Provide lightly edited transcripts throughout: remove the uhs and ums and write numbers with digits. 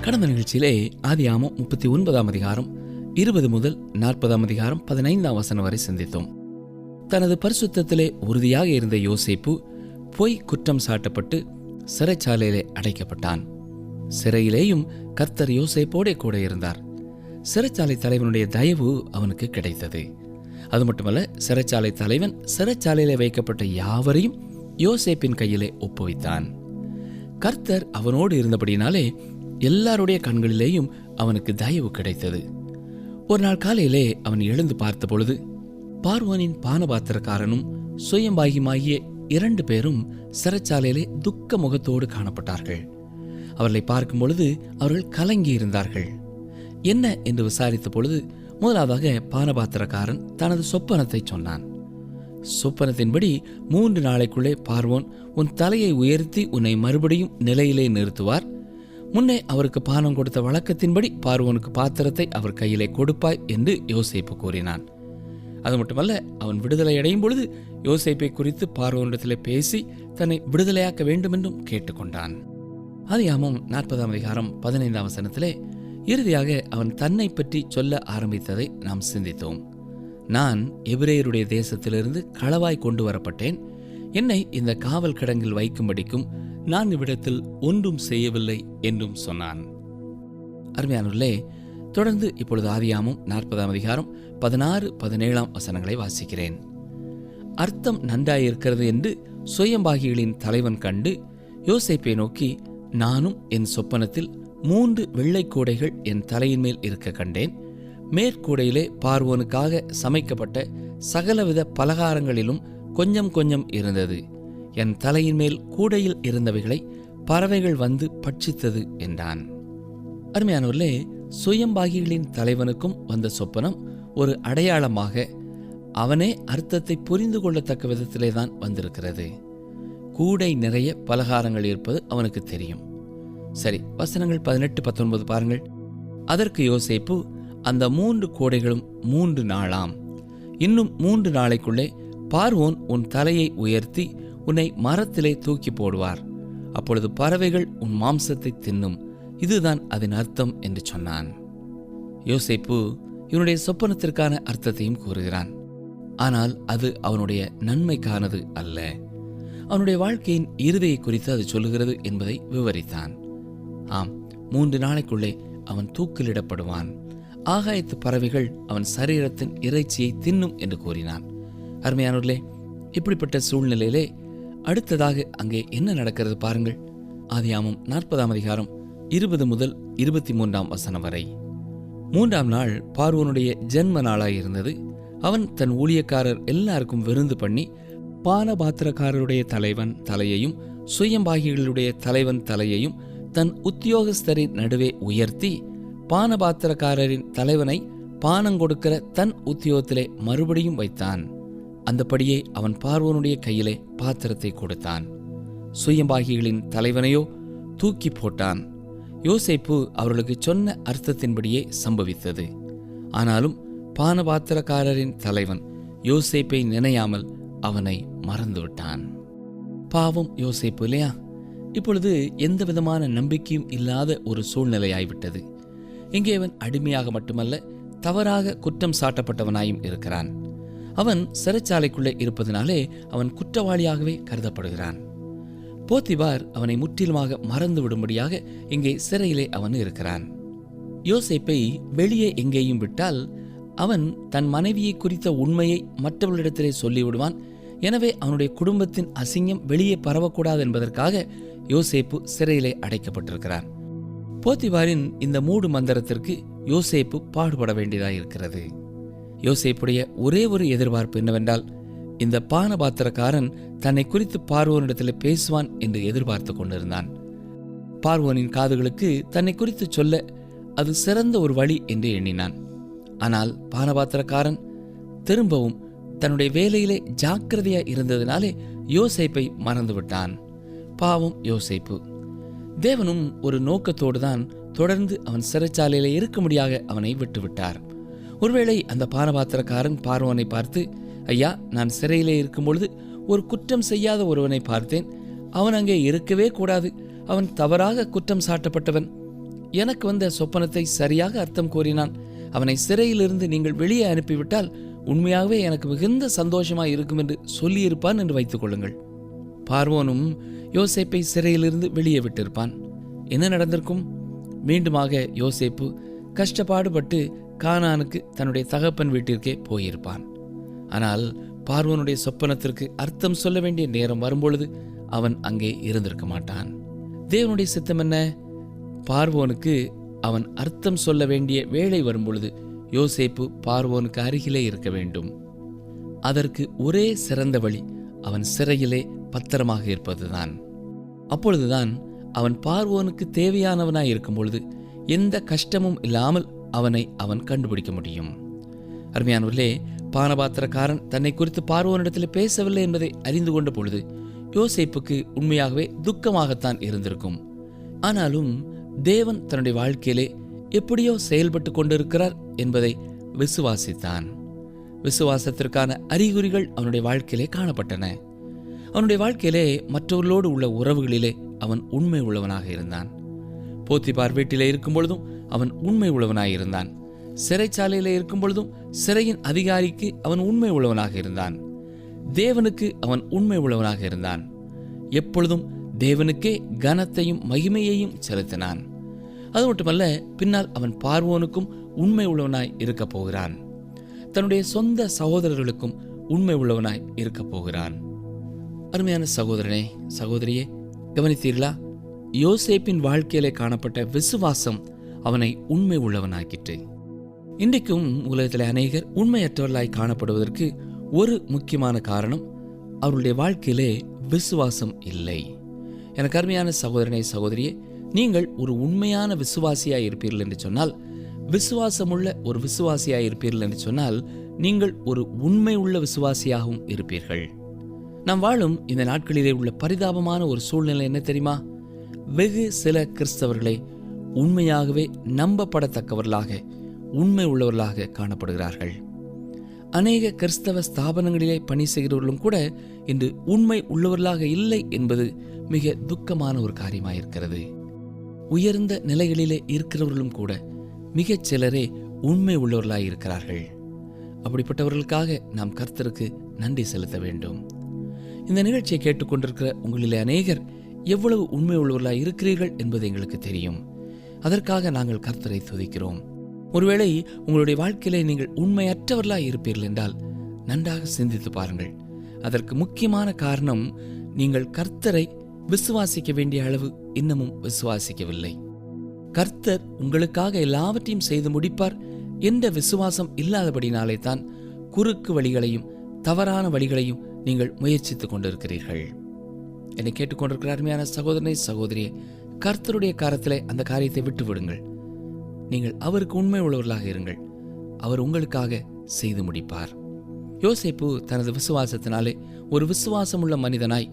கடந்த நிகழ்ச்சியிலே ஆதியாகமம் 39 அதிகாரம் 20 முதல் 40 அதிகாரம் 15 வசனம் வரை சிந்தித்தோம். தனது பரிசுத்தத்திலே உறுதியாக இருந்த யோசேப்பு பொய் குற்றம் சாட்டப்பட்டு சிறைச்சாலையிலே அடைக்கப்பட்டான். சிறையிலேயும் கர்த்தர் யோசேப்போடே கூட இருந்தார். சிறைச்சாலை தலைவனுடைய தயவு அவனுக்கு கிடைத்தது. அது மட்டுமல்ல, சிறைச்சாலை தலைவன் சிறைச்சாலையிலே வைக்கப்பட்ட யாவரையும் யோசேப்பின் கையிலே ஒப்புவித்தான். கர்த்தர் அவனோடு இருந்தபடினாலே எல்லாருடைய கண்களிலேயும் அவனுக்கு தயவு கிடைத்தது. ஒரு நாள் காலையிலே அவன் எழுந்து பார்த்த பொழுது பார்வோனின் பானபாத்திரக்காரனும் சுயம்பாகியுமாகிய 2 பேரும் சிறைச்சாலையிலே துக்க முகத்தோடு காணப்பட்டார்கள். அவர்களை பார்க்கும் பொழுது அவர்கள் கலங்கி இருந்தார்கள். என்ன என்று விசாரித்த பொழுது முதலாவதாக பானபாத்திரக்காரன் தனது சொப்பனத்தை சொன்னான். சொப்பனத்தின்படி 3 நாளைக்குள்ளே பார்வோன் உன் தலையை உயர்த்தி உன்னை மறுபடியும் நிலையிலே நிறுத்துவார். முன்னே அவருக்கு பானம் கொடுத்த வழக்கத்தின்படி பார்வோனுக்கு பாத்திரத்தை அவர் கையிலே கொடுப்பாய் என்று யோசேப்பு கூறினான். அது மட்டுமல்ல, அவன் விடுதலை அடையும் பொழுது யோசேப்பை குறித்து பார்வோனிடத்திலே பேசி தன்னை விடுதலையாக்க வேண்டும் என்றும் கேட்டுக்கொண்டான். ஆதியாகமம் 40 அதிகாரம் 15 வசனத்திலே இறுதியாக அவன் தன்னை பற்றி சொல்ல ஆரம்பித்ததை நாம் சிந்தித்தோம். நான் எபிரேயருடைய தேசத்திலிருந்து களவாய் கொண்டு வரப்பட்டேன். என்னை இந்த காவல் கிடங்கில் வைக்கும்படிக்கும் நான் இவ்விடத்தில் ஒன்றும் செய்யவில்லை என்றும் சொன்னான். அருமையானவர்களே, தொடர்ந்து இப்பொழுது ஆதியாகமம் 40 அதிகாரம் 16, 17 வசனங்களை வாசிக்கிறேன். அர்த்தம் நன்றாயிருக்கிறது என்று சுயம்பாகிகளின் தலைவன் கண்டு யோசேப்பை நோக்கி, நானும் என் சொப்பனத்தில் 3 வெள்ளை கூடைகள் என் தலையின் மேல் இருக்க கண்டேன். மேற்கூடையிலே பார்வோனுக்காக சமைக்கப்பட்ட சகலவித பலகாரங்களிலும் கொஞ்சம் கொஞ்சம் இருந்தது. என் தலையின் மேல் கூடையில் இருந்தவைகளை பறவைகள் வந்து பட்சித்தது என்றான். அருமையானவர்களே, சுயம்பாகிகளின் தலைவனுக்கும் வந்த சொப்பனம் ஒரு அடையாளமாக அவனே அர்த்தத்தை புரிந்து கொள்ளத்தக்க விதத்திலே தான் வந்திருக்கிறது. கூடை நிறைய பலகாரங்கள் இருப்பது அவனுக்கு தெரியும். சரி, வசனங்கள் 18, 19 பாருங்கள். அதற்கு யோசேப்பு, அந்த 3 கூடைகளும் 3 நாளாம். இன்னும் 3 நாளைக்குள்ளே பார்வோன் உன் தலையை உயர்த்தி உன்னை மரத்திலே தூக்கி போடுவார். அப்பொழுது பறவைகள் உன் மாம்சத்தை தின்னும். இதுதான் அதன் அர்த்தம் என்று சொன்னான். யோசேப்பு இவனுடைய சொப்பனத்திற்கான அர்த்தத்தையும் கூறுகிறான். ஆனால் அது அவனுடைய நன்மைக்கானது அல்ல. அவனுடைய வாழ்க்கையின் இறுதியை குறித்து அது சொல்லுகிறது என்பதை விவரித்தான். ஆம், 3 நாளைக்குள்ளே அவன் தூக்கிலிடப்படுவான். ஆகாயத்து பறவைகள் அவன் சரீரத்தின் இறைச்சியை தின்னும் என்று கூறினான். அருமையானவர்களே, இப்படிப்பட்ட சூழ்நிலையிலே அடுத்ததாக அங்கே என்ன நடக்கிறது பாருங்கள். ஆதியாகமம் 40 அதிகாரம் 20 முதல் 23 வசனம் வரை. 3ஆம் நாள் பார்வோனுடைய ஜென்ம நாளாயிருந்தது. அவன் தன் ஊழியக்காரர் எல்லாருக்கும் விருந்து பண்ணி பானபாத்திரக்காரருடைய தலைவன் தலையையும் சுயம்பாகிகளுடைய தலைவன் தலையையும் தன் உத்தியோகஸ்தரின் நடுவே உயர்த்தி பானபாத்திரக்காரரின் தலைவனை பானங்கொடுக்கிற தன் உத்தியோகத்திலே மறுபடியும் வைத்தான். அந்தபடியே அவன் பார்வோனுடைய கையிலே பாத்திரத்தை கொடுத்தான். சுயம்பாகிகளின் தலைவனையோ தூக்கி போட்டான். யோசேப்பு அவர்களுக்கு சொன்ன அர்த்தத்தின்படியே சம்பவித்தது. ஆனாலும் பானபாத்திரக்காரரின் தலைவன் யோசேப்பை நினையாமல் அவனை மறந்துவிட்டான். பாவம் யோசேப்பு இல்லையா? இப்பொழுது எந்த விதமான நம்பிக்கையும் இல்லாத ஒரு சூழ்நிலையாய்விட்டது. இங்கே அவன் அடிமையாக மட்டுமல்ல, தவறாக குற்றம் சாட்டப்பட்டவனாயும் இருக்கிறான். அவன் சிறைச்சாலைக்குள்ளே இருப்பதனாலே அவன் குற்றவாளியாகவே கருதப்படுகிறான். போத்திபார் அவனை முற்றிலுமாக மறந்து விடும்படியாக இங்கே சிறையிலே அவன் இருக்கிறான். யோசேப்பை வெளியே எங்கேயும் விட்டால் அவன் தன் மனைவியை குறித்த உண்மையை மற்றவர்களிடத்திலே சொல்லிவிடுவான். எனவே அவனுடைய குடும்பத்தின் அசிங்கம் வெளியே பரவக்கூடாது என்பதற்காக யோசேப்பு சிறையிலே அடைக்கப்பட்டிருக்கிறான். போத்திபாரின் இந்த மூடு மந்திரத்திற்கு யோசேப்பு பாடுபட வேண்டியதாயிருக்கிறது. யோசேப்புடைய ஒரே ஒரு எதிர்பார்ப்பு என்னவென்றால், இந்த பானபாத்திரக்காரன் தன்னை குறித்து பார்வோனிடத்தில் பேசுவான் என்று எதிர்பார்த்து கொண்டிருந்தான். பார்வோனின் காதுகளுக்கு தன்னை குறித்து சொல்ல அது சிறந்த ஒரு வழி என்று எண்ணினான். ஆனால் பானபாத்திரக்காரன் திரும்பவும் தன்னுடைய வேலையிலே ஜாக்கிரதையா இருந்ததினாலே யோசேப்பை மறந்துவிட்டான். பாவம் யோசேப்பு. தேவனும் ஒரு நோக்கத்தோடு தான் தொடர்ந்து அவன் சிறைச்சாலையிலே இருக்கும்படியாக அவனை விட்டுவிட்டார். ஒருவேளை அந்த பானபாத்திரக்காரன் பார்வோனை பார்த்து, ஐயா, நான் சிறையிலே இருக்கும் பொழுது ஒரு குற்றம் செய்யாத ஒருவனை பார்த்தேன். அவன் அங்கே இருக்கவே கூடாது. அவன் தவறாக குற்றம் சாட்டப்பட்டவன். எனக்கு வந்த சொப்பனத்தை சரியாக அர்த்தம் கூறினான். அவனை சிறையிலிருந்து நீங்கள் வெளியே அனுப்பிவிட்டால் உண்மையாகவே எனக்கு மிகுந்த சந்தோஷமாய் இருக்கும் என்று சொல்லியிருப்பான் என்று வைத்துக் கொள்ளுங்கள். பார்வோனும் யோசேப்பை சிறையிலிருந்து வெளியே விட்டிருப்பான். என்ன நடந்திருக்கும்? மீண்டுமாக யோசேப்பு கஷ்டப்பாடுபட்டு கானானுக்கு தன்னுடைய தகப்பன் வீட்டிற்கே போயிருப்பான். ஆனால் பார்வோனுடைய சொப்பனத்திற்கு அர்த்தம் சொல்ல வேண்டிய நேரம் வரும்பொழுது அவன் அங்கே இருந்திருக்க மாட்டான். தேவனுடைய சித்தம் என்ன? பார்வோனுக்கு அவன் அர்த்தம் சொல்ல வேண்டிய வேளை வரும்பொழுது யோசேப்பு பார்வோனுக்கு அருகிலே இருக்க வேண்டும். அதற்கு ஒரே சிறந்த வழி அவன் சிறையிலே பத்திரமாக இருப்பதுதான். அப்பொழுதுதான் அவன் பார்வோனுக்கு தேவையானவனாய் இருக்கும் பொழுது எந்த கஷ்டமும் இல்லாமல் அவன் கண்டுபிடிக்க முடியும். அருமையானவர்களே, பானபாத்திரக்காரன் தன்னை குறித்து பார்வோனிடத்தில் பேசவில்லை என்பதை அறிந்து கொண்ட பொழுது யோசேப்புக்கு உண்மையாகவே துக்கமாகத்தான் இருந்திருக்கும். ஆனாலும் தேவன் தன்னுடைய வாழ்க்கையிலே எப்படியோ செயல்பட்டு கொண்டிருக்கிறார் என்பதை விசுவாசித்தான். விசுவாசத்திற்கான அறிகுறிகள் அவனுடைய வாழ்க்கையிலே காணப்பட்டன. அவனுடைய வாழ்க்கையிலே மற்றவர்களோடு உள்ள உறவுகளிலே அவன் உண்மை உள்ளவனாக இருந்தான். போத்திபார் வீட்டிலே இருக்கும் பொழுதும் அவன் உண்மை உள்ளவனாக இருந்தான். சிறைச்சாலையிலே இருக்கும் பொழுதும் சிறையின் அதிகாரிக்கு அவன் உண்மை உள்ளவனாக இருந்தான். தேவனுக்கு அவன் உண்மை உள்ளவனாக இருந்தான். எப்பொழுதும் தேவனுக்கே கனத்தையும் மகிமையையும் செலுத்தினான். அது மட்டுமல்ல, பின்னால் அவன் பார்வோனுக்கும் உண்மை உள்ளவனாய் இருக்க போகிறான். தன்னுடைய சொந்த சகோதரர்களுக்கும் உண்மை உள்ளவனாய் இருக்க போகிறான். அருமையான சகோதரனே, சகோதரியே, கவனித்தீர்களா? யோசேப்பின் வாழ்க்கையிலே காணப்பட்ட விசுவாசம் அவனை உண்மை உள்ளவனாக்கிற்று. இன்றைக்கும் உலகத்தில் அநேகர் உண்மையற்றவர்களாய் காணப்படுவதற்கு ஒரு முக்கியமான காரணம், அவருடைய வாழ்க்கையிலே விசுவாசம் இல்லை. எனக்கு அருமையான சகோதரனே, சகோதரியே, நீங்கள் ஒரு உண்மையான விசுவாசியாய் இருப்பீர்கள் என்று சொன்னால், விசுவாசமுள்ள ஒரு விசுவாசியாய் இருப்பீர்கள் என்று சொன்னால், நீங்கள் ஒரு உண்மை உள்ள விசுவாசியாகவும் இருப்பீர்கள். நாம் வாழும் இந்த நாட்களிலே உள்ள பரிதாபமான ஒரு சூழ்நிலை என்ன தெரியுமா? வெகு சில கிறிஸ்தவர்களை உண்மையாகவே நம்பப்படத்தக்கவர்களாக, உண்மை உள்ளவர்களாக காணப்படுகிறார்கள். அநேக கிறிஸ்தவ ஸ்தாபனங்களிலே பணி செய்கிறவர்களும் கூட இன்று உண்மை உள்ளவர்களாக இல்லை என்பது மிக துக்கமான ஒரு காரியமாயிருக்கிறது. உயர்ந்த நிலைகளிலே இருக்கிறவர்களும் கூட மிகச் சிலரே உண்மை உள்ளவர்களாய் இருக்கிறார்கள். அப்படிப்பட்டவர்களுக்காக நாம் கர்த்தருக்கு நன்றி செலுத்த வேண்டும். இந்த நிகழ்ச்சியை கேட்டுக்கொண்டிருக்கிற உங்களிலே அநேகர் எவ்வளவு உண்மை உள்ளவர்களாய் இருக்கிறீர்கள் என்பது எங்களுக்கு தெரியும். அதற்காக நாங்கள் கர்த்தரை துதிக்கிறோம். ஒருவேளை உங்களுடைய வாழ்க்கையிலே நீங்கள் உண்மையற்றவர்களாய் இருப்பீர்கள் என்றால் நன்றாக சிந்தித்து பாருங்கள். அதற்கு முக்கியமான காரணம், நீங்கள் கர்த்தரை விசுவாசிக்க வேண்டிய அளவு இன்னமும் விசுவாசிக்கவில்லை. கர்த்தர் உங்களுக்காக எல்லாவற்றையும் செய்து முடிப்பார் என்ற விசுவாசம் இல்லாதபடினாலே தான் குறுக்கு வழிகளையும் தவறான வழிகளையும் நீங்கள் முயற்சித்துக் கொண்டிருக்கிறீர்கள். என்னை கேட்டுக்கொண்டிருக்கிற அருமையான சகோதரனை, சகோதரியே, கர்த்தருடைய காரத்திலே அந்த காரியத்தை விட்டு விடுங்கள். நீங்கள் அவருக்கு உண்மை உள்ளவர்களாக இருங்கள். அவர் உங்களுக்காக செய்து முடிப்பார். யோசேப்பு தனது விசுவாசத்தினாலே ஒரு விசுவாசமுள்ள மனிதனாய்,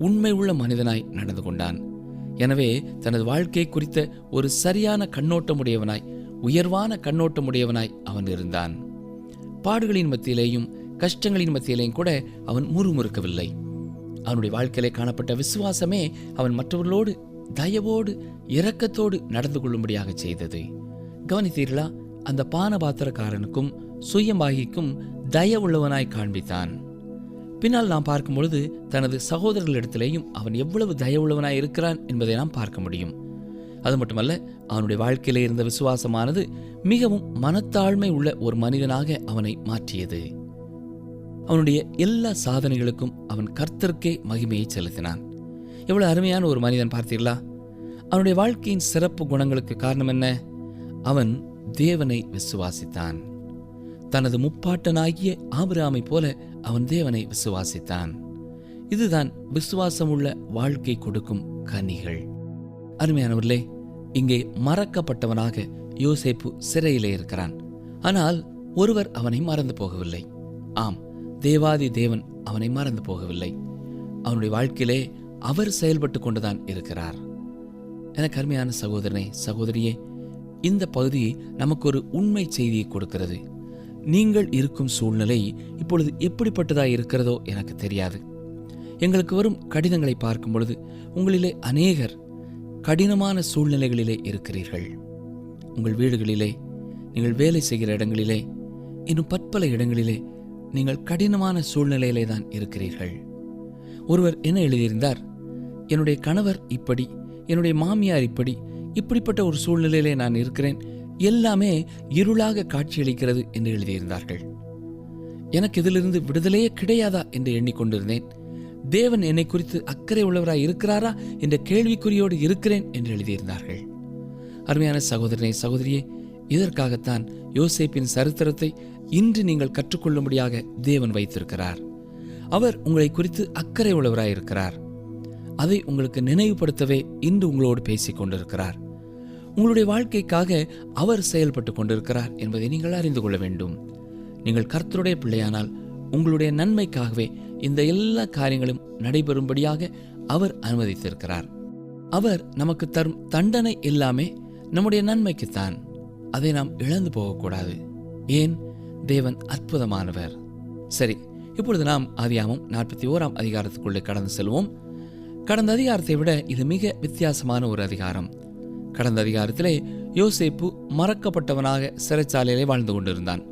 உண்மை உள்ள மனிதனாய் நடந்து கொண்டான். எனவே தனது வாழ்க்கை குறித்த ஒரு சரியான கண்ணோட்டமுடையவனாய், உயர்வான கண்ணோட்டமுடையவனாய் அவன் இருந்தான். பாடுகளின் மத்தியிலேயும் கஷ்டங்களின் மத்தியிலேயும் கூட அவன் முறுமுறுக்கவில்லை. அவனுடைய வாழ்க்கையிலே காணப்பட்ட விசுவாசமே அவன் மற்றவர்களோடு தயவோடு இரக்கத்தோடு நடந்து கொள்ளும்படியாக செய்தது. கவனித்தீர்களா? அந்த பானபாத்திரக்காரனுக்கும் சுயமாகிக்கும் தயவுள்ளவனாய் காண்பித்தான். பின்னால் நாம் பார்க்கும் பொழுது தனது சகோதரர்களிடத்திலேயும் அவன் எவ்வளவு தயவுள்ளவனாய் இருக்கிறான் என்பதை நாம் பார்க்க முடியும். அது மட்டுமல்ல, அவனுடைய வாழ்க்கையிலே இருந்த விசுவாசமானது மிகவும் மனத்தாழ்மை உள்ள ஒரு மனிதனாக அவனை மாற்றியது. அவனுடைய எல்லா சாதனைகளுக்கும் அவன் கர்த்தருக்கே மகிமையை செலுத்தினான். எவ்வளவு அருமையான ஒரு மனிதன் பார்த்தீர்களா? அவனுடைய வாழ்க்கையின் சிறப்பு குணங்களுக்கு காரணம் என்ன? அவன் தேவனை விசுவாசித்தான். தனது முப்பாட்டனாகிய ஆபிரகாமை போல அவன் தேவனை விசுவாசித்தான். இதுதான் விசுவாசமுள்ள வாழ்க்கை கொடுக்கும் கனிகள். அருமையானவர்களே, இங்கே மறக்கப்பட்டவனாக யோசேப்பு சிறையிலே இருக்கிறான். ஆனால் ஒருவர் அவனை மறந்து போகவில்லை. ஆம், தேவாதி தேவன் அவனை மறந்து போகவில்லை. அவனுடைய வாழ்க்கையிலே அவர் செயல்பட்டு கொண்டுதான் இருக்கிறார். எனக்கு அருமையான சகோதரனே, சகோதரியே, இந்த பகுதி நமக்கு ஒரு உண்மை செய்தியை கொடுக்கிறது. நீங்கள் இருக்கும் சூழ்நிலை இப்பொழுது எப்படிப்பட்டதாய் இருக்கிறதோ எனக்கு தெரியாது. எங்களுக்கு வரும் கடிதங்களை பார்க்கும் பொழுது உங்களிலே அநேகர் கடினமான சூழ்நிலைகளிலே இருக்கிறீர்கள். உங்கள் வீடுகளிலே, நீங்கள் வேலை செய்கிற இடங்களிலே, இன்னும் பற்பல இடங்களிலே நீங்கள் கடினமான சூழ்நிலையிலே தான் இருக்கிறீர்கள். ஒருவர் என்ன எழுதியிருந்தார்? என்னுடைய கணவர் இப்படி, என்னுடைய மாமியார் இப்படிப்பட்ட ஒரு சூழ்நிலையிலே நான் இருக்கிறேன், எல்லாமே இருளாக காட்சியளிக்கிறது என்று எழுதியிருந்தார்கள். எனக்கு இதிலிருந்து விடுதலையே கிடையாதா என்று எண்ணிக்கொண்டிருந்தேன். தேவன் என்னை குறித்து அக்கறை உள்ளவராய் இருக்கிறாரா என்ற கேள்விக்குறியோடு இருக்கிறேன் என்று எழுதியிருந்தார்கள். அருமையான சகோதரனே, சகோதரியே, இதற்காகத்தான் யோசேப்பின் சரித்திரத்தை இன்று நீங்கள் கற்றுக்கொள்ளும்படியாக தேவன் வைத்திருக்கிறார். அவர் உங்களை குறித்து அக்கறை உள்ளவராயிருக்கிறார். அதை உங்களுக்கு நினைவுபடுத்தவே இன்று உங்களோடு பேசிக் கொண்டிருக்கிறார். உங்களுடைய வாழ்க்கைக்காக அவர் செயல்பட்டு கொண்டிருக்கிறார் என்பதை நீங்கள் அறிந்து கொள்ள வேண்டும். நீங்கள் கர்த்தருடைய பிள்ளையானால் உங்களுடைய நன்மைக்காகவே இந்த எல்லா காரியங்களும் நடைபெறும்படியாக அவர் அனுமதித்திருக்கிறார். அவர் நமக்கு தரும் தண்டனை எல்லாமே நம்முடைய நன்மைக்குத்தான். அதை நாம் இழந்து போகக்கூடாது. ஏன்? தேவன் அற்புதமானவர். சரி, இப்பொழுது நாம் ஆதியாகமம் 41ஆம் அதிகாரத்துக்குள்ளே கடந்து செல்வோம். கடந்த அதிகாரத்தை விட இது மிக வித்தியாசமான ஒரு அதிகாரம். கடந்த அதிகாரத்திலே யோசேப்பு மறக்கப்பட்டவனாக சிறைச்சாலையிலே வாழ்ந்து கொண்டிருந்தான்.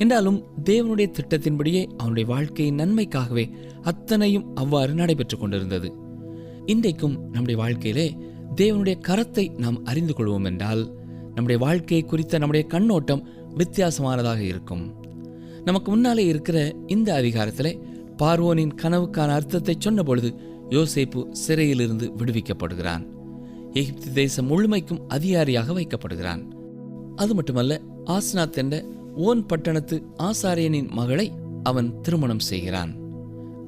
என்றாலும் தேவனுடைய திட்டத்தின்படியே அவனுடைய வாழ்க்கையின் நன்மைக்காகவே அத்தனையும் அவ்வாறு நடைபெற்றுக் கொண்டிருந்தது. இன்றைக்கும் நம்முடைய வாழ்க்கையிலே தேவனுடைய கரத்தை நாம் அறிந்து கொள்வோம் என்றால் நம்முடைய வாழ்க்கையை குறித்த நம்முடைய கண்ணோட்டம் வித்தியாசமானதாக இருக்கும். நமக்கு முன்னாலே இருக்கிற இந்த அதிகாரத்திலே பார்வோனின் கனவுக்கான அர்த்தத்தை சொன்ன பொழுது யோசேப்பு சிறையிலிருந்து விடுவிக்கப்படுகிறான். எகிப்து தேசம் முழுமைக்கும் அதிகாரியாக வைக்கப்படுகிறான். அது மட்டுமல்ல, ஆஸ்நாத் என்ற ஓன் பட்டணத்து ஆசாரியனின் மகளை அவன் திருமணம் செய்கிறான்.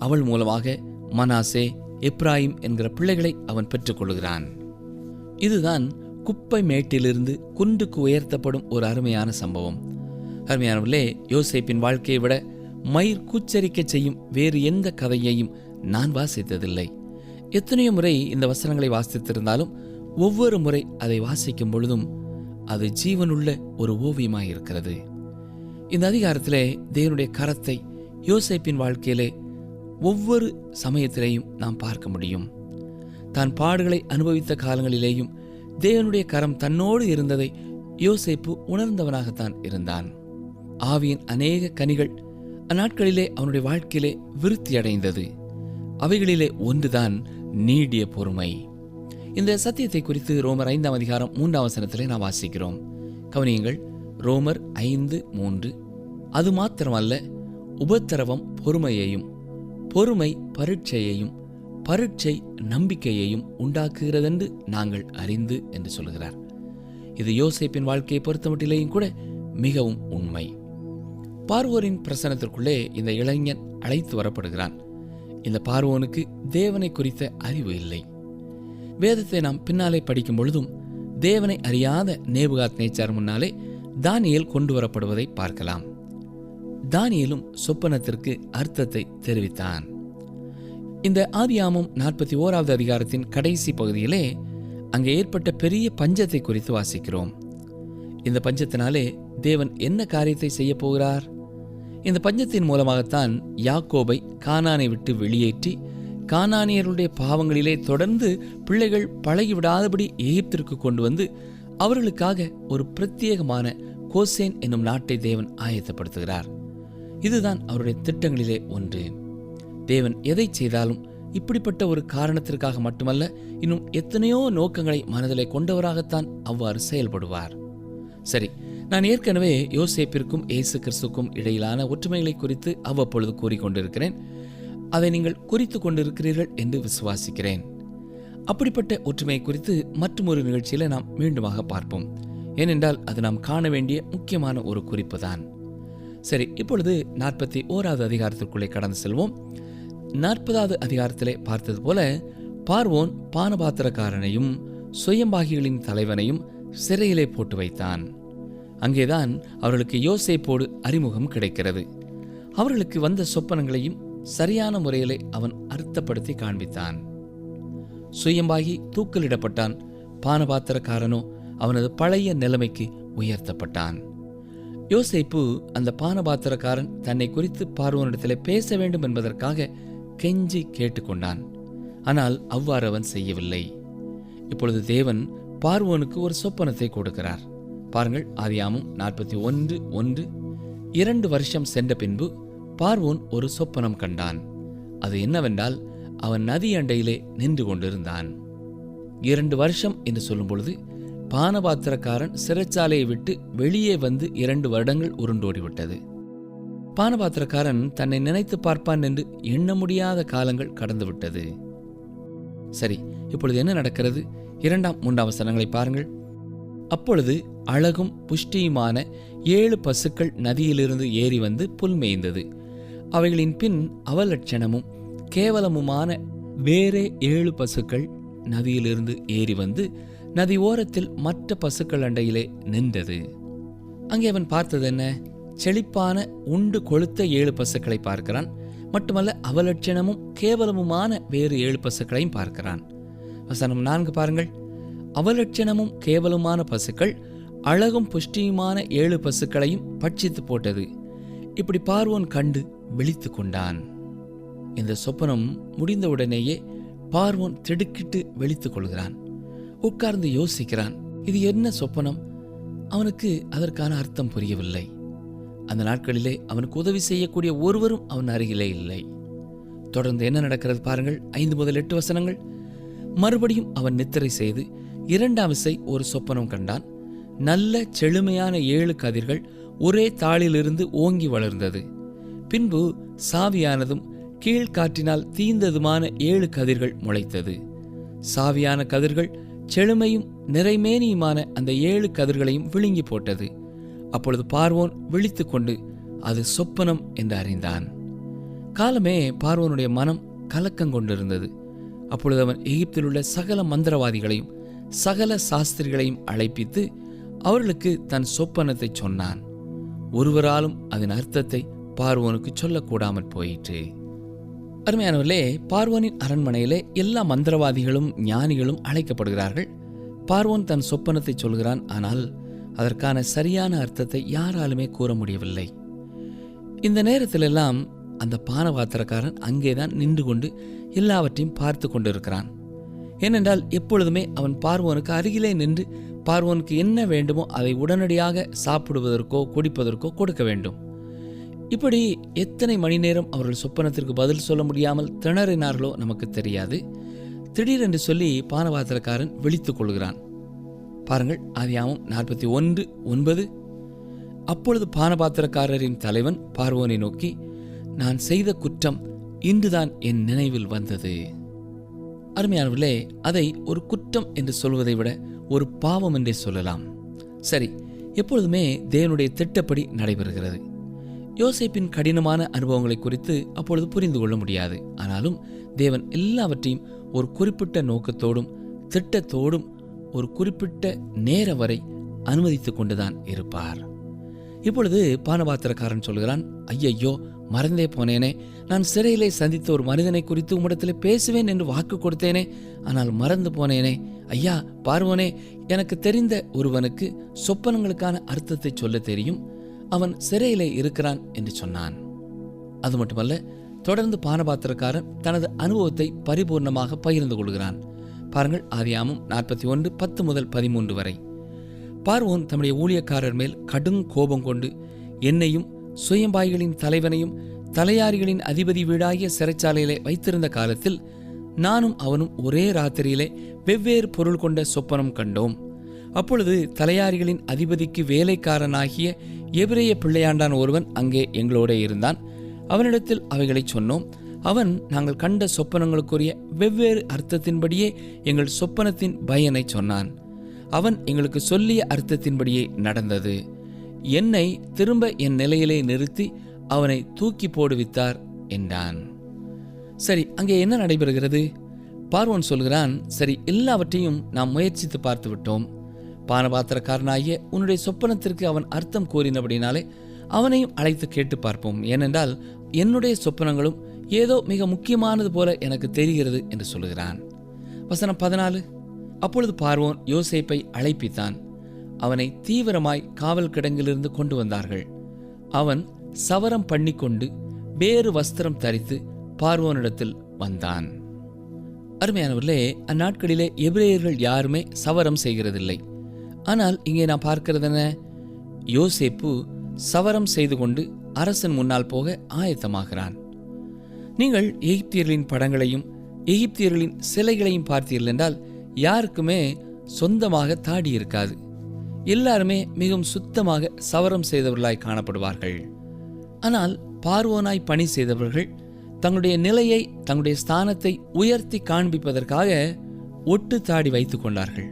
அவள் மூலமாக மனாசே, எப்ராயிம் என்கிற பிள்ளைகளை அவன் பெற்றுக்கொள்கிறான். இதுதான் குப்பை மேட்டிலிருந்து குன்றுக்கு உயர்த்தப்படும் ஒரு அருமையான சம்பவம். அருமையானவர்களே, யோசேப்பின் வாழ்க்கையை விட மயிர் கூச்சரிக்க செய்யும் வேறு எந்த கதையையும் நான் வாசித்ததில்லை. எத்தனையோ முறை இந்த வசனங்களை வாசித்திருந்தாலும் ஒவ்வொரு முறை அதை வாசிக்கும் பொழுதும் அது ஜீவனுள்ள ஒரு ஓவியமாயிருக்கிறது. இந்த அதிகாரத்திலே தேவனுடைய கரத்தை யோசேப்பின் வாழ்க்கையிலே ஒவ்வொரு சமயத்திலேயும் நாம் பார்க்க முடியும். தான் பாடுகளை அனுபவித்த காலங்களிலேயும் தேவனுடைய கரம் தன்னோடு இருந்ததை யோசேப்பு உணர்ந்தவனாகத்தான் இருந்தான். ஆவியின் அநேக கனிகள் அந்நாட்களிலே அவனுடைய வாழ்க்கையிலே விருத்தியடைந்தது. அவைகளிலே ஒன்றுதான் நீடிய பொறுமை. இந்த சத்தியத்தை குறித்து ரோமர் 5ஆம் அதிகாரம் 3ஆம் வசனத்திலே நாம் வாசிக்கிறோம். கவனியுங்கள், ரோமர் 5:3. அது மாத்திரமல்ல, உபத்திரவம் பொறுமையையும், பொறுமை பரீட்சையையும், பரீட்சை நம்பிக்கையையும் உண்டாக்குகிறதென்று நாங்கள் அறிந்து என்று சொல்கிறார். இது யோசேப்பின் வாழ்க்கையை பொறுத்தமட்டிலேயும் கூட மிகவும் உண்மை. பார்வோரின் பிரசனத்திற்குள்ளே இந்த இளைஞன் அழைத்து வரப்படுகிறான். இந்த பார்வோனுக்கு தேவனை குறித்த அறிவு இல்லை. வேதத்தை நாம் பின்னாலே படிக்கும் பொழுதும் தேவனை அறியாத நேபுகாத்நேச்சார் முன்னாலே தானியேல் கொண்டு வரப்படுவதை பார்க்கலாம். தானியேலும் சொப்பனத்திற்கு அர்த்தத்தை தெரிவித்தான். இந்த ஆதியாகமம் 41ஆவது அதிகாரத்தின் கடைசி பகுதியிலே அங்கே ஏற்பட்ட பெரிய பஞ்சத்தை குறித்து வாசிக்கிறோம். இந்த பஞ்சத்தினாலே தேவன் என்ன காரியத்தை செய்ய போகிறார்? இந்த பஞ்சத்தின் மூலமாகத்தான் யாக்கோபை கானானை விட்டு வெளியேற்றி கானானியர்களுடைய பாவங்களிலே தொடர்ந்து பிள்ளைகள் பழகிவிடாதபடி எகிப்திற்கு கொண்டு வந்து அவர்களுக்காக ஒரு பிரத்யேகமான கோசேன் என்னும் நாட்டை தேவன் ஆயத்தப்படுத்துகிறார். இதுதான் அவருடைய திட்டங்களிலே ஒன்று. தேவன் எதை செய்தாலும் இப்படிப்பட்ட ஒரு காரணத்திற்காக மட்டுமல்ல, இன்னும் எத்தனையோ நோக்கங்களை மனதிலே கொண்டவராகத்தான் அவ்வாறு செயல்படுவார். சரி, நான் ஏற்கனவே யோசேப்பிற்கும் இயேசு கிறிஸ்துக்கும் இடையிலான ஒற்றுமைகளை குறித்து அவ்வப்பொழுது கூறிக்கொண்டிருக்கிறேன். அதை நீங்கள் குறித்து கொண்டிருக்கிறீர்கள் என்று விசுவாசிக்கிறேன். அப்படிப்பட்ட ஒற்றுமை குறித்து மற்றும் ஒரு நிகழ்ச்சியில நாம் மீண்டுமாக பார்ப்போம். ஏனென்றால் அது நாம் காண வேண்டிய முக்கியமான ஒரு குறிப்பு தான். சரி, இப்பொழுது 41ஆவது அதிகாரத்திற்குள்ளே கடந்து செல்வோம். 40ஆவது அதிகாரத்திலே பார்த்தது போல பார்வோன் பானபாத்திரக்காரனையும் சுயம்பாகிகளின் தலைவனையும் சிறையிலே போட்டு வைத்தான். அங்கேதான் அவர்களுக்கு யோசேப்போடு அறிமுகம் கிடைக்கிறது. அவர்களுக்கு வந்த சொப்பனங்களையும் சரியான முறையிலே அவன் அர்த்தப்படுத்தி காண்பித்தான். சுயம்பாகி தூக்கிலிடப்பட்டான். பானபாத்திரக்காரனோ அவனது பழைய நிலைமைக்கு உயர்த்தப்பட்டான். யோசேப்பு அந்த பானபாத்திரக்காரன் தன்னை குறித்து பார்வோனிடத்திலே பேச வேண்டும் என்பதற்காக கெஞ்சி கேட்டுக்கொண்டான். ஆனால் அவ்வாறு அவன் செய்யவில்லை. இப்பொழுது தேவன் பார்வோனுக்கு ஒரு சொப்பனத்தை கொடுக்கிறார். பாருங்கள், ஆதியாகமம் 41:1. 2 வருஷம் சென்ற பின்பு பார்வோன் ஒரு சொப்பனம் கண்டான். அது என்னவென்றால், அவன் நதி அண்டையிலே நின்று கொண்டிருந்தான். 2 வருஷம் என்று சொல்லும் பொழுது பானபாத்திரக்காரன் சிறைச்சாலையை விட்டு வெளியே வந்து 2 வருடங்கள் உருண்டோடிவிட்டது. பானபாத்திரக்காரன் தன்னை நினைத்து பார்ப்பான் என்று எண்ண முடியாத காலங்கள் கடந்துவிட்டது. சரி, இப்பொழுது என்ன நடக்கிறது? 2, 3 வசனங்களை பாருங்கள். அப்பொழுது அழகும் புஷ்டியுமான 7 பசுக்கள் நதியிலிருந்து ஏறி வந்து புல் மேய்ந்தது. அவைகளின் பின் அவலட்சணமும் கேவலமுமான வேறே 7 பசுக்கள் நதியிலிருந்து ஏறி வந்து நதி ஓரத்தில் மற்ற பசுக்கள் அண்டையிலே நின்றது. அங்கே அவன் பார்த்தது என்ன? செழிப்பான உண்டு கொழுத்த 7 பசுக்களை பார்க்கிறான். மட்டுமல்ல, அவலட்சணமும் கேவலமுமான வேறு 7 பசுக்களையும் பார்க்கிறான். வசனம் 4 பாருங்கள். அவலட்சணமும் கேவலமான பசுக்கள் அழகும் புஷ்டியுமான 7 பசுக்களையும் பட்சித்து போட்டது. இப்படி பார்வோன் கண்டு விழித்து கொண்டான். இந்த சொப்பனம் முடிந்தவுடனேயே பார்வோன் திடுக்கிட்டு விழித்துக் கொள்கிறான். உட்கார்ந்து யோசிக்கிறான், இது என்ன சொப்பனம்? அவனுக்கு அதற்கான அர்த்தம் புரியவில்லை. அந்த நாட்களிலே அவனுக்கு உதவி செய்யக்கூடிய ஒருவரும் அவன் அருகிலே இல்லை. தொடர்ந்து என்ன நடக்கிறது பாருங்கள். 5 முதல் 8 வசனங்கள். மறுபடியும் அவன் நித்திரை செய்து 2ஆம் விசை ஒரு சொப்பனம் கண்டான். நல்ல செழுமையான 7 கதிர்கள் ஒரே தாளிலிருந்து ஓங்கி வளர்ந்தது. பின்பு சாவியானதும் கீழ்காற்றினால் தீந்ததுமான 7 கதிர்கள் முளைத்தது. சாவியான கதிர்கள் செழுமையும் நிறைமேனியுமான அந்த 7 கதிர்களையும் விழுங்கி போட்டது. அப்பொழுது பார்வோன் விழித்து கொண்டு அது சொப்பனம் என்று அறிந்தான். காலமே பார்வோனுடைய மனம் கலக்கம் கொண்டிருந்தது. அப்பொழுது அவன் எகிப்தில் உள்ள சகல மந்திரவாதிகளையும் சகல சாஸ்திரிகளையும் அழைப்பித்து அவர்களுக்கு தன் சொப்பனத்தை சொன்னான். ஒருவராலும் அதன் அர்த்தத்தை பார்வோனுக்கு சொல்லக்கூடாமற் போயிற்று. அருமையானவர்களே, பார்வோனின் அரண்மனையிலே எல்லா மந்திரவாதிகளும் ஞானிகளும் அழைக்கப்படுகிறார்கள். பார்வோன் தன் சொப்பனத்தை சொல்கிறான். ஆனால் அதற்கான சரியான அர்த்தத்தை யாராலுமே கூற முடியவில்லை. இந்த நேரத்திலெல்லாம் அந்த பானபாத்திரக்காரன் அங்கேதான் நின்று கொண்டு எல்லாவற்றையும் பார்த்து கொண்டிருக்கிறான். ஏனென்றால் எப்பொழுதுமே அவன் பார்வோனுக்கு அருகிலே நின்று பார்வோனுக்கு என்ன வேண்டுமோ அதை உடனடியாக சாப்பிடுவதற்கோ குடிப்பதற்கோ கொடுக்க வேண்டும். இப்படி எத்தனை மணி நேரம் அவர்கள் சொப்பனத்திற்கு பதில் சொல்ல முடியாமல் திணறினார்களோ நமக்கு தெரியாது. திடீரென்று சொல்லி பானபாத்திரக்காரன் விழித்துக் கொள்கிறான். பாருங்கள், ஆதியாகமம் 41:9. அப்பொழுது பானபாத்திரக்காரரின் தலைவன் பார்வோனை நோக்கி, நான் செய்த குற்றம் இன்றுதான் என் நினைவில் வந்தது. அருமையானவர்களே, அதை ஒரு குற்றம் என்று சொல்வதை விட ஒரு பாவம் என்றே சொல்லலாம். சரி, எப்பொழுதுமே தேவனுடைய திட்டப்படி நடைபெறுகிறது. யோசேப்பின் கடினமான அனுபவங்களை குறித்து அப்பொழுது புரிந்து கொள்ள முடியாது. ஆனாலும் தேவன் எல்லாவற்றையும் ஒரு குறிப்பிட்ட நோக்கத்தோடும் திட்டத்தோடும் ஒரு குறிப்பிட்ட நேரம் வரை அனுமதித்துக் கொண்டுதான் இருப்பார். இப்பொழுது பானபாத்திரக்காரன் சொல்கிறான், ஐயையோ, மறந்தே போனேனே. நான் சிறையிலே சந்தித்த ஒரு மனிதனை குறித்து உம்மிடத்தில் பேசுவேன் என்று வாக்கு கொடுத்தேனே, ஆனால் மறந்து போனேனே. ஐயா பார்வோனே, எனக்கு தெரிந்த ஒருவனுக்கு சொப்பனங்களுக்கான அர்த்தத்தை சொல்ல தெரியும். அவன் சிறையிலே இருக்கிறான் என்று சொன்னான். அது மட்டுமல்ல, தொடர்ந்து பானபாத்திரக்காரன் தனது அனுபவத்தை பரிபூர்ணமாக பகிர்ந்து கொள்கிறான். பாருங்கள், ஆதியாகமம் 41:10 முதல் 13 வரை. பார்வோன் தம்முடைய ஊழியக்காரர் மேல் கடும் கோபம் கொண்டு என்னையும் சுயம்பாய்களின் தலைவனையும் தலையாரிகளின் அதிபதி வீடாகிய சிறைச்சாலையிலே வைத்திருந்த காலத்தில் நானும் அவனும் ஒரே ராத்திரியிலே வெவ்வேறு பொருள் கொண்ட சொப்பனம் கண்டோம். அப்பொழுது தலையாரிகளின் அதிபதிக்கு வேலைக்காரனாகிய எபிரேய பிள்ளையாண்டான் ஒருவன் அங்கே எங்களோட இருந்தான். அவனிடத்தில் அவைகளை சொன்னோம். அவன் நாங்கள் கண்ட சொப்பனங்களுக்குரிய வெவ்வேறு அர்த்தத்தின்படியே எங்கள் சொப்பனத்தின் பயனை சொன்னான். அவன் எங்களுக்கு சொல்லிய அர்த்தத்தின்படியே நடந்தது. என்னை திரும்ப என் நிலையிலே நிறுத்தி அவனை தூக்கி போடுவித்தார் என்றான். சரி, அங்கே என்ன நடைபெறுகிறது? பார்வோன் சொல்கிறான், சரி, எல்லாவற்றையும் நாம் முயற்சித்து பார்த்து விட்டோம். பானபாத்திரக்காரனாகிய உன்னுடைய சொப்பனத்திற்கு அவன் அர்த்தம் கூறினபடினாலே அவனையும் அழைத்து கேட்டு பார்ப்போம். ஏனென்றால் என்னுடைய சொப்பனங்களும் ஏதோ மிக முக்கியமானது போல எனக்கு தெரிகிறது என்று சொல்லுகிறான். வசனம் 14. அப்பொழுது பார்வோன் யோசேப்பை அழைப்பித்தான். அவனை தீவிரமாய் காவல் கிடங்கிலிருந்து கொண்டு வந்தார்கள். அவன் சவரம் பண்ணிக்கொண்டு வேறு வஸ்திரம் தரித்து பார்வோனிடத்தில் வந்தான். அருமையானவர்களே, அந்நாட்களிலே எபிரேயர்கள் யாருமே சவரம் செய்கிறதில்லை. ஆனால் இங்கே நான் பார்க்கிறது என்ன? யோசேப்பு சவரம் செய்து கொண்டு அரசன் முன்னால் போக ஆயத்தமாகிறான். நீங்கள் எகிப்தியர்களின் படங்களையும் எகிப்தியர்களின் சிலைகளையும் பார்த்தீர்கள் என்றால் யாருக்குமே சொந்தமாக தாடி இருக்காது. எல்லாருமே மிகவும் சுத்தமாக சவரம் செய்தவர்களாய் காணப்படுவார்கள். ஆனால் பார்வோனாய் பணி செய்தவர்கள் தங்களுடைய நிலையை, தங்களுடைய ஸ்தானத்தை உயர்த்தி காண்பிப்பதற்காக ஒட்டு தாடி வைத்துக் கொண்டார்கள்.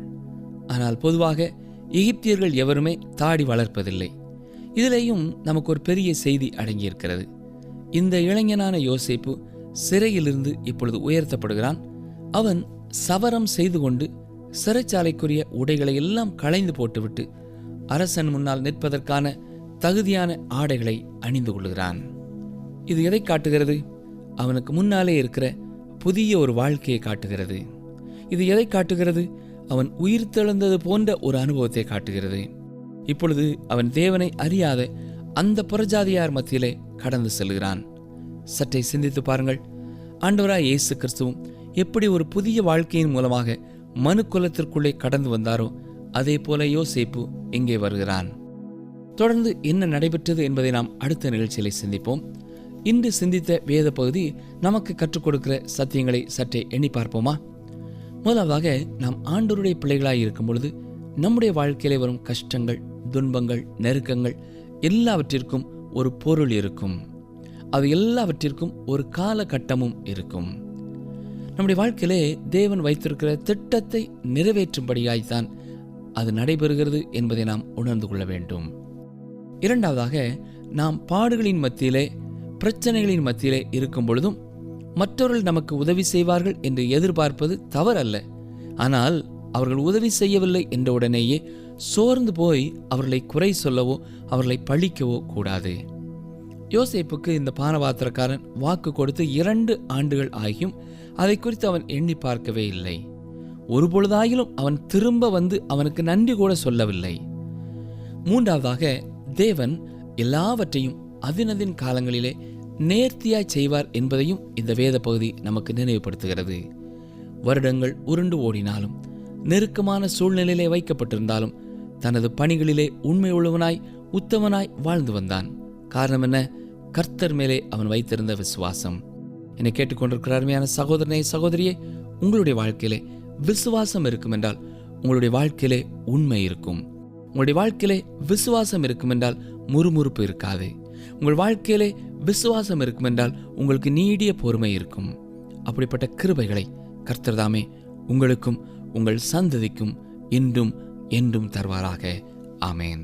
ஆனால் பொதுவாக எகிப்தியர்கள் எவருமே தாடி வளர்ப்பதில்லை. இதிலேயும் நமக்கு ஒரு பெரிய செய்தி அடங்கியிருக்கிறது. இந்த இளைஞனான யோசேப்பு சிறையிலிருந்து இப்பொழுது உயர்த்தப்படுகிறான். அவன் சவரம் செய்து கொண்டு சிறைச்சாலைக்குரிய உடைகளை எல்லாம் களைந்து போட்டுவிட்டு அரசன் முன்னால் நிற்பதற்கான தகுதியான ஆடைகளை அணிந்து கொள்கிறான். இது எதை காட்டுகிறது? அவனுக்கு முன்னாலே இருக்கிற புதிய ஒரு வாழ்க்கையை காட்டுகிறது. இது எதை காட்டுகிறது? அவன் உயிர் தெழுந்தது போன்ற ஒரு அனுபவத்தை காட்டுகிறது. இப்பொழுது அவன் தேவனை அறியாத அந்த புறஜாதியார் மத்தியிலே கடந்து செல்கிறான். சற்றே சிந்தித்து பாருங்கள். ஆண்டவராய் இயேசு கிறிஸ்துவும் எப்படி ஒரு புதிய வாழ்க்கையின் மூலமாக மனு குலத்திற்குள்ளே கடந்து வந்தாரோ அதே போல யோசேப்பு இங்கே வருகிறான். தொடர்ந்து என்ன நடைபெற்றது என்பதை நாம் அடுத்த நிகழ்ச்சியிலே சிந்திப்போம். இன்று சிந்தித்த வேத பகுதி நமக்கு கற்றுக் கொடுக்கிற சத்தியங்களை சற்றே எண்ணி பார்ப்போமா? முதலாவதாக, நாம் ஆண்டவருடைய பிள்ளைகளாய் இருக்கும் பொழுது நம்முடைய வாழ்க்கையிலே வரும் கஷ்டங்கள், துன்பங்கள், நெருக்கங்கள் எல்லாவற்றிற்கும் ஒரு பொருள் இருக்கும். அது எல்லாவற்றிற்கும் ஒரு காலகட்டமும் இருக்கும். நம்முடைய வாழ்க்கையிலே தேவன் வைத்திருக்கிற திட்டத்தை நிறைவேற்றும்படியாய்த்தான் அது நடைபெறுகிறது என்பதை நாம் உணர்ந்து கொள்ள வேண்டும். இரண்டாவதாக, நாம் பாடுகளின் மத்தியிலே, பிரச்சனைகளின் மத்தியிலே இருக்கும் பொழுதும் மற்றவர்கள் நமக்கு உதவி செய்வார்கள் என்று எதிர்பார்ப்பது தவறல்ல. ஆனால் அவர்கள் உதவி செய்யவில்லை என்ற உடனேயே சோர்ந்து போய் அவர்களை குறை சொல்லவோ அவர்களை பழிக்கவோ கூடாது. யோசேப்புக்கு இந்த பானபாத்திரக்காரன் வாக்கு கொடுத்து 2 ஆண்டுகள் ஆகியும் அதை குறித்து அவன் எண்ணி பார்க்கவே இல்லை. ஒரு பொழுதாயிலும் அவன் திரும்ப வந்து அவனுக்கு நன்றி கூட சொல்லவில்லை. மூன்றாவதாக, தேவன் எல்லாவற்றையும் அதினதின் காலங்களிலே நேர்த்தியாய் செய்வார் என்பதையும் இந்த வேத பகுதி நமக்கு நினைவுபடுத்துகிறது. வருடங்கள் உருண்டு ஓடினாலும், நெருக்கமான சூழ்நிலையிலே வைக்கப்பட்டிருந்தாலும் தனது பணிகளிலே உண்மை உள்ளவனாய் உத்தமனாய் வாழ்ந்து வந்தான். காரணம் என்ன? கர்த்தர் மேலே அவன் வைத்திருந்த விசுவாசம். என்னை கேட்டுக்கொண்டிருக்கிற அருமையான சகோதரனே, சகோதரியே, உங்களுடைய வாழ்க்கையிலே விசுவாசம் இருக்கும் என்றால் உங்களுடைய வாழ்க்கையிலே உண்மை இருக்கும். உங்களுடைய வாழ்க்கையிலே விசுவாசம் இருக்கும் என்றால் முறுமுறுப்பு இருக்காது. உங்கள் வாழ்க்கையிலே விசுவாசம் இருக்கும் என்றால் உங்களுக்கு நீடிய பொறுமை இருக்கும். அப்படிப்பட்ட கிருபைகளை கர்த்தர் தாமே உங்களுக்கும் உங்கள் சந்ததிக்கும் இன்றும் என்றும் தருவாராக. ஆமேன்.